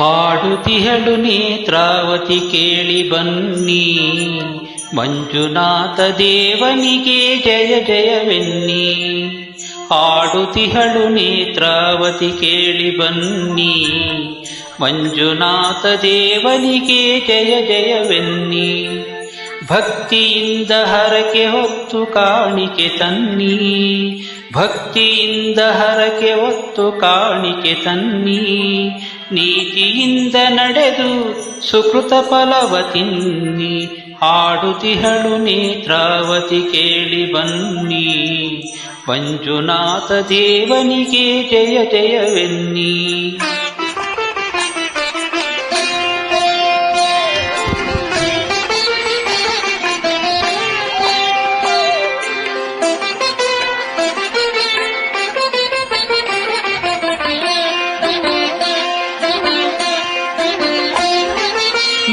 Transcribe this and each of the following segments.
ಹಾಡುತಿಹಳು ನೇತ್ರಾವತಿ ಕೇಳಿ ಬನ್ನಿ, ಮಂಜುನಾಥ ದೇವನಿಗೆ ಜಯ ಜಯವೆನ್ನಿ. ಹಾಡುತಿಹಳು ನೇತ್ರಾವತಿ ಕೇಳಿ ಬನ್ನಿ, ಮಂಜುನಾಥ ದೇವನಿಗೆ ಜಯ ಜಯವೆನ್ನಿ. ಭಕ್ತಿಯಿಂದ ಹರಕೆ ಹೊತ್ತು ಕಾಣಿಕೆ ತನ್ನಿ, ಭಕ್ತಿಯಿಂದ ಹರಕೆ ಹೊತ್ತು ಕಾಣಿಕೆ ತನ್ನಿ. ನೀತಿಯಿಂದ ನಡೆದು ಸುಕೃತ ಫಲವ ತಿನ್ನಿ, ಹಾಡುತಿಹಳು ನೇತ್ರಾವತಿ ಕೇಳಿ ಬನ್ನಿ, ಮಂಜುನಾಥ ದೇವನಿಗೆ ಜಯ ಜಯವೆನ್ನಿ.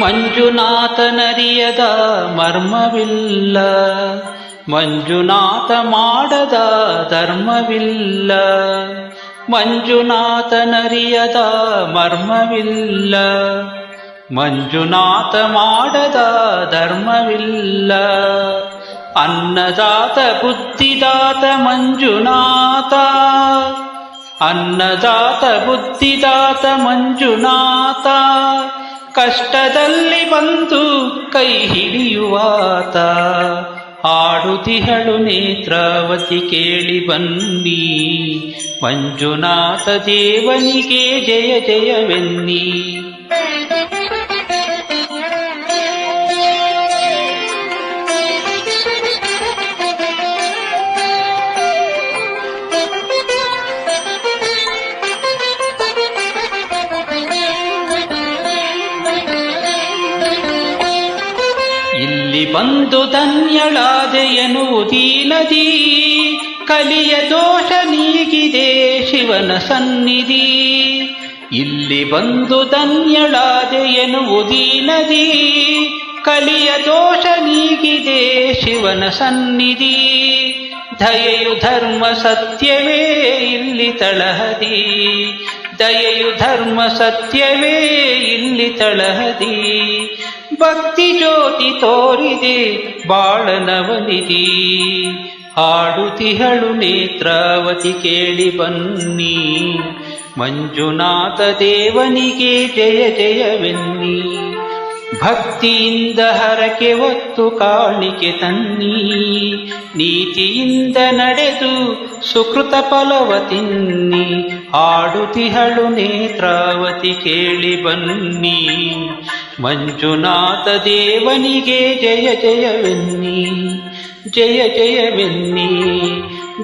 ಮಂಜುನಾಥನರಿಯದ ಮರ್ಮವಿಲ್ಲ, ಮಂಜುನಾಥ ಮಾಡದ ಧರ್ಮವಿಲ್ಲ. ಮಂಜುನಾಥನರಿಯದ ಮರ್ಮವಿಲ್ಲ, ಮಂಜುನಾಥ ಮಾಡದ ಧರ್ಮವಿಲ್ಲ. ಅನ್ನದಾತ ಬುದ್ಧಿದಾತ ಮಂಜುನಾಥ, ಅನ್ನದಾತ ಬುದ್ಧಿದಾತ ಮಂಜುನಾಥ. ಕಷ್ಟದಲ್ಲಿ ಬಂದು ಕೈ ಹಿಡಿಯುವಾತ, ಹಾಡುತಿಹಳು ನೇತ್ರಾವತಿ ಕೇಳಿ ಬನ್ನಿ, ಮಂಜುನಾಥ ದೇವನಿಗೆ ಜಯ ಜಯವೆನ್ನಿ. ಇಲ್ಲಿ ಬಂದು ಧನ್ಯಳಾದೆ ಎನ್ನುವುದೀ ನದಿ, ಕಲಿಯ ದೋಷ ನೀಗಿದೆ ಶಿವನ ಸನ್ನಿಧಿ. ಇಲ್ಲಿ ಬಂದು ಧನ್ಯಳಾದೆ ಎನ್ನುವುದೀ ನದಿ, ಕಲಿಯ ದೋಷ ನೀಗಿದೆ ಶಿವನ ಸನ್ನಿಧಿ. ದಯೆಯು ಧರ್ಮ ಸತ್ಯವೇ ಇಲ್ಲಿ ತಳಹದಿ, ದಯೆಯು ಧರ್ಮ ಸತ್ಯವೇ ಇಲ್ಲಿ ತಳಹದಿ. ಭಕ್ತಿ ಜ್ಯೋತಿ ತೋರಿದೆ ಬಾಳನವನಿಧಿ, ಹಾಡುತಿಹಳು ನೇತ್ರಾವತಿ ಕೇಳಿ ಬನ್ನಿ, ಮಂಜುನಾಥ ದೇವನಿಗೆ ಜಯ ಜಯವೆನ್ನಿ. ಭಕ್ತಿಯಿಂದ ಹರಕೆ ಹೊತ್ತು ಕಾಣಿಕೆ ತನ್ನಿ, ನೀತಿಯಿಂದ ನಡೆದು ಸುಕೃತ ಫಲವ ತಿನ್ನಿ. ಹಾಡುತಿಹಳು ನೇತ್ರಾವತಿ ಕೇಳಿ ಬನ್ನಿ, ಮಂಜುನಾಥ ದೇವನಿಗೆ ಜಯ ಜಯವೆನ್ನಿ, ಜಯ ಜಯವೆನ್ನಿ,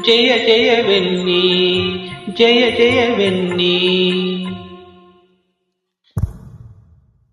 ಜಯ ಜಯವೆನ್ನಿ, ಜಯ ಜಯವೆನ್ನಿ.